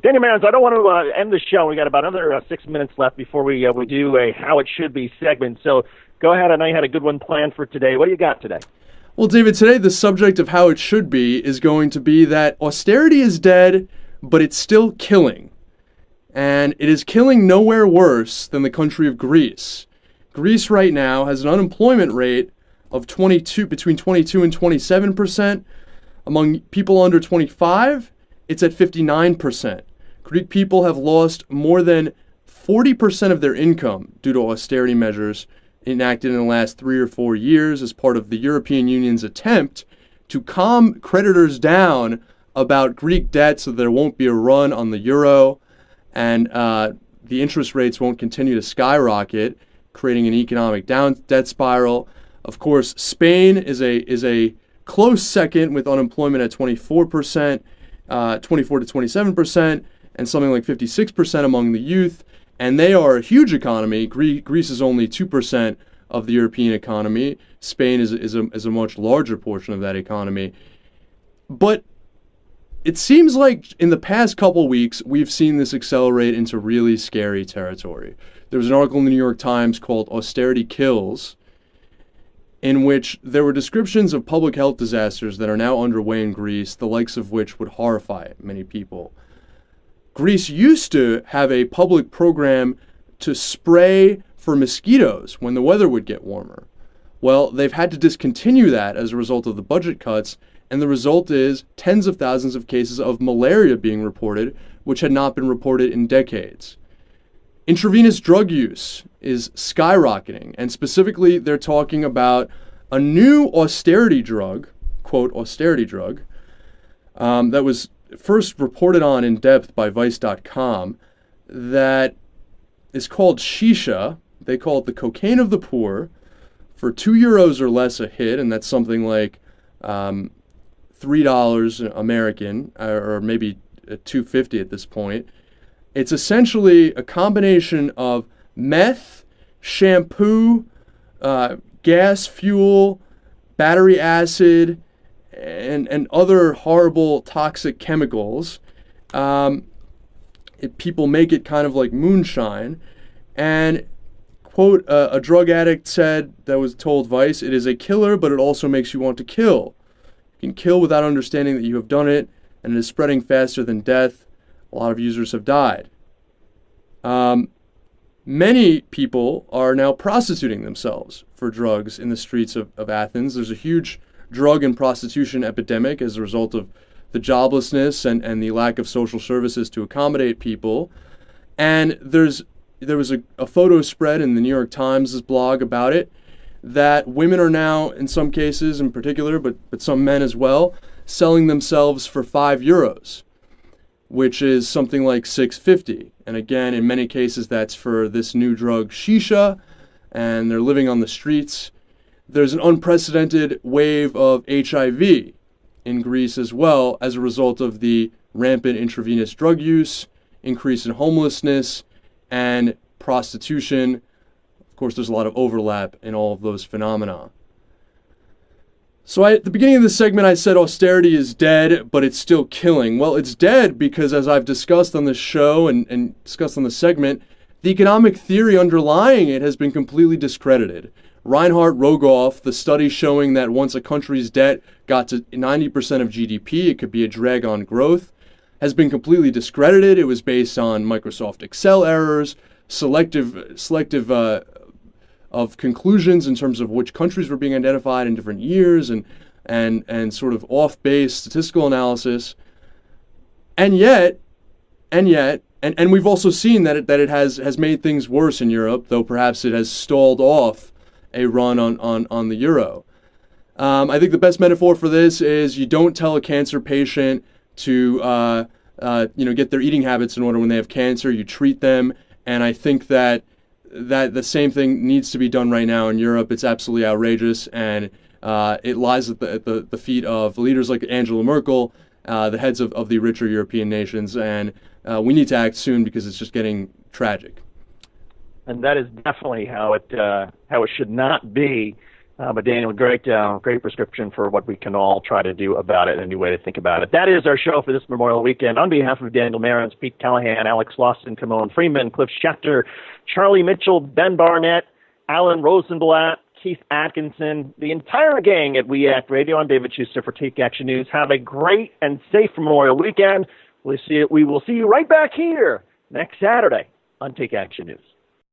Daniel Manns, I don't want to end the show. We got about another 6 minutes left before we do a How It Should Be segment. So go ahead. I know you had a good one planned for today. What do you got today? Well, David, today the subject of how it should be is going to be that austerity is dead, but it's still killing. And it is killing nowhere worse than the country of Greece. Greece right now has an unemployment rate of between 22 and 27%. Among people under 25, it's at 59%. Greek people have lost more than 40% of their income due to austerity measures enacted in the last 3 or 4 years as part of the European Union's attempt to calm creditors down about Greek debt so there won't be a run on the euro and the interest rates won't continue to skyrocket, creating an economic debt spiral. Of course, Spain is a close second with unemployment at 24%, 24 to 27%, and something like 56% among the youth. And they are a huge economy. Greece is only 2% of the European economy. Spain is a much larger portion of that economy. But it seems like in the past couple weeks, we've seen this accelerate into really scary territory. There was an article in the New York Times called Austerity Kills, in which there were descriptions of public health disasters that are now underway in Greece, the likes of which would horrify many people. Greece used to have a public program to spray for mosquitoes when the weather would get warmer. Well, they've had to discontinue that as a result of the budget cuts, and the result is tens of thousands of cases of malaria being reported, which had not been reported in decades. Intravenous drug use is skyrocketing, and specifically they're talking about a new austerity drug, quote, austerity drug, that was first reported on in depth by Vice.com, that is called shisha. They call it the cocaine of the poor, for €2 or less a hit, and that's something like $3 American, or maybe $2.50 at this point. It's essentially a combination of meth, shampoo, gas fuel, battery acid, and other horrible toxic chemicals. People make it kind of like moonshine. And, quote, a drug addict said, that was told Vice, "It is a killer, but it also makes you want to kill. You can kill without understanding that you have done it, and it is spreading faster than death. A lot of users have died." Many people are now prostituting themselves for drugs in the streets of Athens. There's a huge drug and prostitution epidemic as a result of the joblessness and the lack of social services to accommodate people. And there was a photo spread in the New York Times' blog about it, that women are now, in some cases in particular, but some men as well, selling themselves for €5, which is something like $6.50. And again, in many cases, that's for this new drug shisha, and they're living on the streets. There's an unprecedented wave of HIV in Greece as well as a result of the rampant intravenous drug use, increase in homelessness, and prostitution. Of course, there's a lot of overlap in all of those phenomena. So at the beginning of this segment, I said austerity is dead, but it's still killing. Well, it's dead because, as I've discussed on this show and discussed on the segment, the economic theory underlying it has been completely discredited. Reinhard Rogoff, the study showing that once a country's debt got to 90% of GDP, it could be a drag on growth, has been completely discredited. It was based on Microsoft Excel errors, selective of conclusions in terms of which countries were being identified in different years, and sort of off-base statistical analysis. And yet, we've also seen that it has made things worse in Europe, though perhaps it has stalled off a run on the euro. I think the best metaphor for this is you don't tell a cancer patient to get their eating habits in order when they have cancer. You treat them, and I think that the same thing needs to be done right now in Europe. It's absolutely outrageous, and it lies at the feet of leaders like Angela Merkel, the heads of the richer European nations, and we need to act soon because it's just getting tragic. And that is definitely how it should not be. But Daniel, great prescription for what we can all try to do about it, and a new way to think about it. That is our show for this Memorial Weekend. On behalf of Daniel Marins, Pete Callahan, Alex Lawson, Kimon Freeman, Cliff Schechter, Charlie Mitchell, Ben Barnett, Alan Rosenblatt, Keith Atkinson, the entire gang at We Act Radio, I'm David Shuster for Take Action News. Have a great and safe Memorial Weekend. We will see you right back here next Saturday on Take Action News.